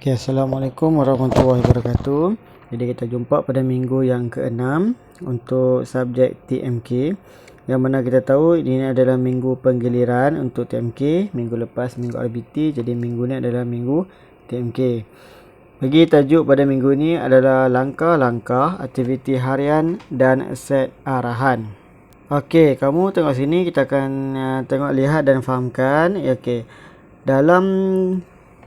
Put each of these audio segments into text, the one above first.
Okay, Assalamualaikum warahmatullahi wabarakatuh. Jadi kita jumpa pada minggu yang ke-6 untuk subjek TMK. Yang mana kita tahu ini adalah minggu penggiliran untuk TMK. Minggu lepas minggu RBT, jadi minggu ni adalah minggu TMK. Bagi tajuk pada minggu ini adalah langkah-langkah aktiviti harian dan set arahan. Okey, kamu tengok sini, kita akan tengok, lihat dan fahamkan. Okey. Dalam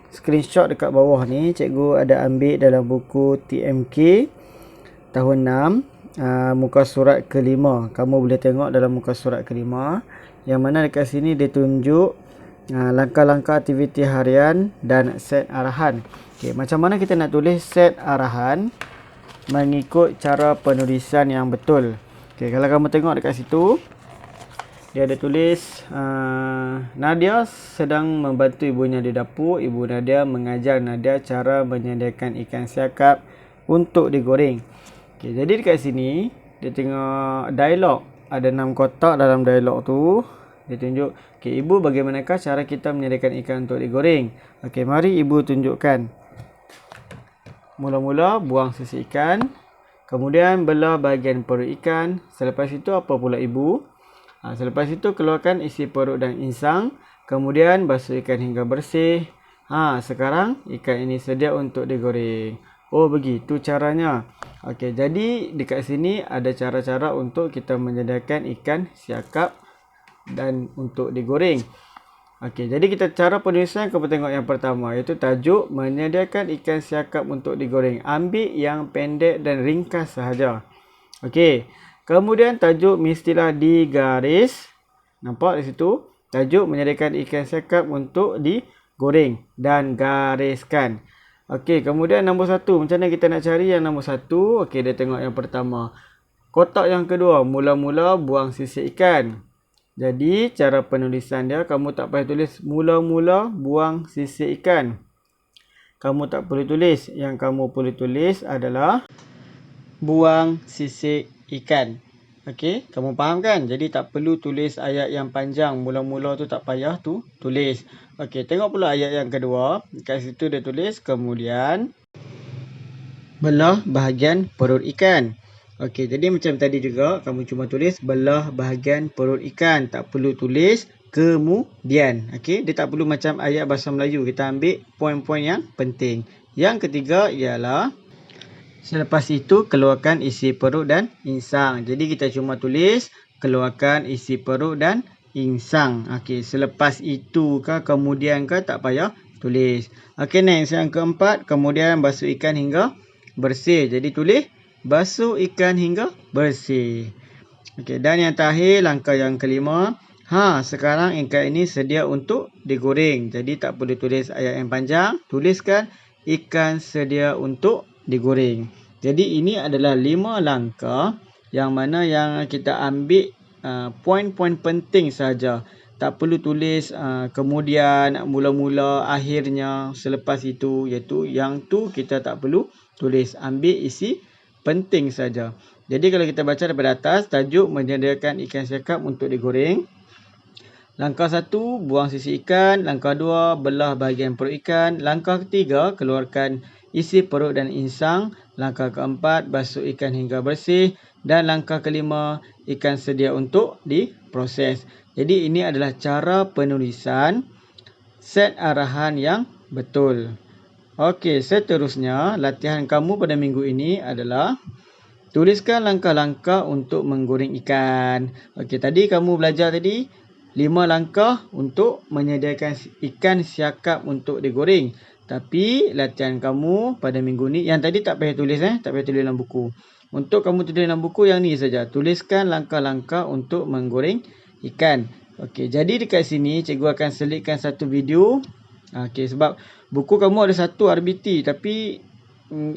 screenshot dekat bawah ni, cikgu ada ambil dalam buku TMK tahun 6, muka surat ke-5. Kamu boleh tengok dalam muka surat ke-5, yang mana dekat sini dia tunjuk langkah-langkah aktiviti harian dan set arahan. Okay, macam mana kita nak tulis set arahan mengikut cara penulisan yang betul. Okay, kalau kamu tengok dekat situ, dia ada tulis Nadia sedang membantu ibunya di dapur. Ibu Nadia mengajar Nadia cara menyediakan ikan siakap untuk digoreng. Okay, jadi dekat sini dia tengok dialog. Ada 6 kotak dalam dialog tu. Dia tunjuk, okay, ibu, bagaimanakah cara kita menyediakan ikan untuk digoreng? Okay, mari ibu tunjukkan. Mula-mula buang sisi ikan, kemudian belah bahagian perut ikan. Selepas itu apa pula ibu? Selepas itu keluarkan isi perut dan insang. Kemudian basuh ikan hingga bersih. Sekarang ikan ini sedia untuk digoreng. Oh, begitu caranya. Okey, jadi dekat sini ada cara-cara untuk kita menyediakan ikan siakap dan untuk digoreng. Okey, jadi kita cara penulisan, kita tengok yang pertama, iaitu tajuk menyediakan ikan siakap untuk digoreng. Ambil yang pendek dan ringkas sahaja. Okey. Kemudian tajuk mestilah digaris. Nampak di situ? Tajuk menyediakan ikan siakap untuk digoreng dan gariskan. Okey, kemudian nombor 1. Macam mana kita nak cari yang nombor 1? Okey, dia tengok yang pertama. Kotak yang kedua, mula-mula buang sisik ikan. Jadi, cara penulisan dia, kamu tak payah tulis mula-mula buang sisik ikan. Kamu tak perlu tulis. Yang kamu perlu tulis adalah buang sisik ikan. Okey, kamu faham kan? Jadi tak perlu tulis ayat yang panjang. Mula-mula tu tak payah tu tulis. Okey, tengok pula ayat yang kedua. Kat situ dia tulis, kemudian belah bahagian perut ikan. Okey, jadi macam tadi juga, kamu cuma tulis belah bahagian perut ikan. Tak perlu tulis kemudian. Okey, dia tak perlu macam ayat bahasa Melayu. Kita ambil poin-poin yang penting. Yang ketiga ialah selepas itu keluarkan isi perut dan insang. Jadi kita cuma tulis keluarkan isi perut dan insang. Okey, selepas itu ke kemudian ke tak payah tulis. Okey, next yang keempat, kemudian basuh ikan hingga bersih. Jadi tulis basuh ikan hingga bersih. Okey, dan yang terakhir, langkah yang kelima. Sekarang ikan ini sedia untuk digoreng. Jadi tak perlu tulis ayat yang panjang. Tuliskan ikan sedia untuk digoreng. Jadi ini adalah 5 langkah yang mana yang kita ambil poin-poin penting saja. Tak perlu tulis kemudian, mula-mula, akhirnya, selepas itu, iaitu yang tu kita tak perlu tulis. Ambil isi penting saja. Jadi kalau kita baca daripada atas, tajuk menyediakan ikan siakap untuk digoreng. Langkah 1, buang sisi ikan. Langkah 2, belah bahagian perut ikan. Langkah ketiga, keluarkan isi perut dan insang. Langkah keempat, basuh ikan hingga bersih. Dan langkah kelima, ikan sedia untuk diproses. Jadi ini adalah cara penulisan set arahan yang betul. Okey, seterusnya latihan kamu pada minggu ini adalah tuliskan langkah-langkah untuk menggoreng ikan. Okey, tadi kamu belajar 5 langkah untuk menyediakan ikan siakap untuk digoreng. Tapi latihan kamu pada minggu ni, yang tadi tak payah tulis, tak payah tulis dalam buku. Untuk kamu tulis dalam buku yang ni saja. Tuliskan langkah-langkah untuk menggoreng ikan. Okey, jadi dekat sini cikgu akan selitkan satu video. Okey, sebab buku kamu ada satu RBT, tapi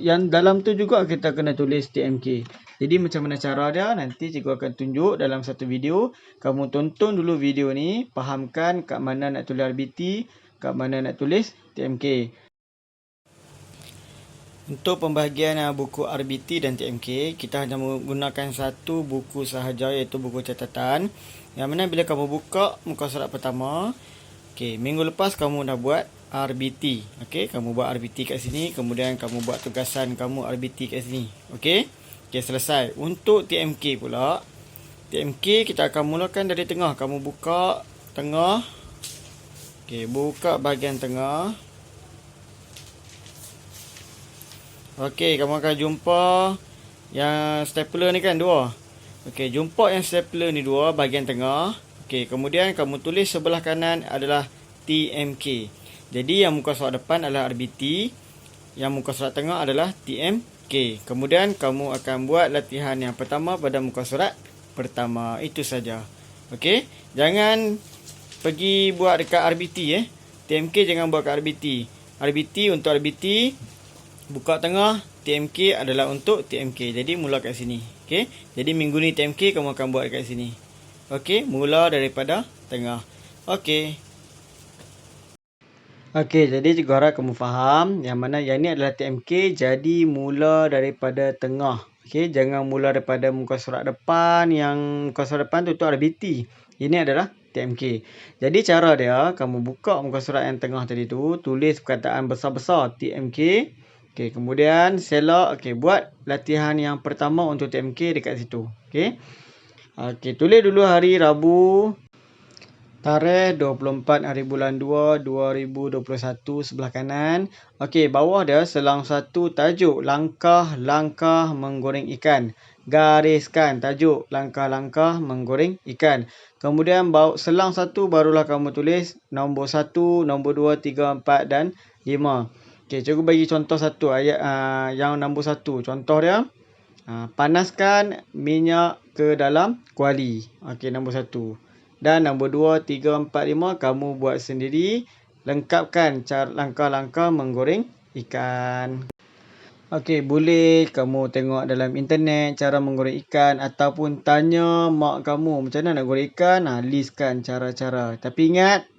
yang dalam tu juga kita kena tulis TMK. Jadi macam mana cara dia, nanti cikgu akan tunjuk dalam satu video. Kamu tonton dulu video ni, fahamkan kat mana nak tulis RBT, kat mana nak tulis TMK. Untuk pembahagian buku RBT dan TMK, kita hanya menggunakan satu buku sahaja, iaitu buku catatan. Yang mana bila kamu buka muka surat pertama, minggu lepas kamu dah buat RBT. Okey, kamu buat RBT kat sini, kemudian kamu buat tugasan kamu RBT kat sini. Okey. Okey, selesai. Untuk TMK pula, TMK kita akan mulakan dari tengah. Kamu buka tengah. Okey, buka bahagian tengah. Okey, kamu akan jumpa yang stapler ni kan dua. Okey, jumpa yang stapler ni dua bahagian tengah. Okey, kemudian kamu tulis sebelah kanan adalah TMK. Jadi yang muka surat depan adalah RBT, yang muka surat tengah adalah TMK. Kemudian kamu akan buat latihan yang pertama pada muka surat pertama. Itu saja. Okey, jangan pergi buat dekat RBT TMK jangan buat kat RBT. RBT untuk RBT, buka tengah. TMK adalah untuk TMK. Jadi mula kat sini. Okey. Jadi minggu ni TMK kamu akan buat kat sini. Okey, mula daripada tengah. Okey. Okey, jadi cikgu harap kamu faham yang mana yang ni adalah TMK, jadi mula daripada tengah. Okey, jangan mula daripada muka surat depan, yang muka surat depan tu RBT. Ini adalah TMK. Jadi cara dia, kamu buka muka surat yang tengah tadi tu, tulis perkataan besar-besar TMK. Okey, kemudian select, okey, buat latihan yang pertama untuk TMK dekat situ. Okey. Okey, tulis dulu hari Rabu. Tarikh 24 hari bulan 2 2021 sebelah kanan. Okey, bawah dia selang satu tajuk langkah-langkah menggoreng ikan. Gariskan tajuk langkah-langkah menggoreng ikan. Kemudian selang satu barulah kamu tulis nombor 1, nombor 2, 3, 4 dan 5. Okey, cikgu bagi contoh satu ayat yang nombor 1. Contoh dia, panaskan minyak ke dalam kuali. Okey, nombor 1. Dan nombor 2, 3, 4, 5 kamu buat sendiri. Lengkapkan cara langkah-langkah menggoreng ikan. Okey, boleh kamu tengok dalam internet cara menggoreng ikan ataupun tanya mak kamu macam mana nak goreng ikan. Listkan cara-cara. Tapi ingat,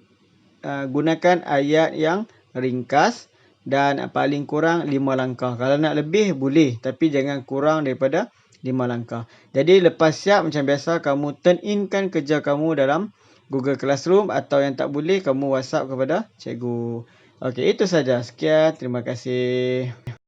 gunakan ayat yang ringkas dan paling kurang 5 langkah. Kalau nak lebih boleh, tapi jangan kurang daripada 5 langkah. Jadi lepas siap macam biasa, kamu turn in-kan kerja kamu dalam Google Classroom, atau yang tak boleh kamu WhatsApp kepada cikgu. Okey, itu saja. Sekian, terima kasih.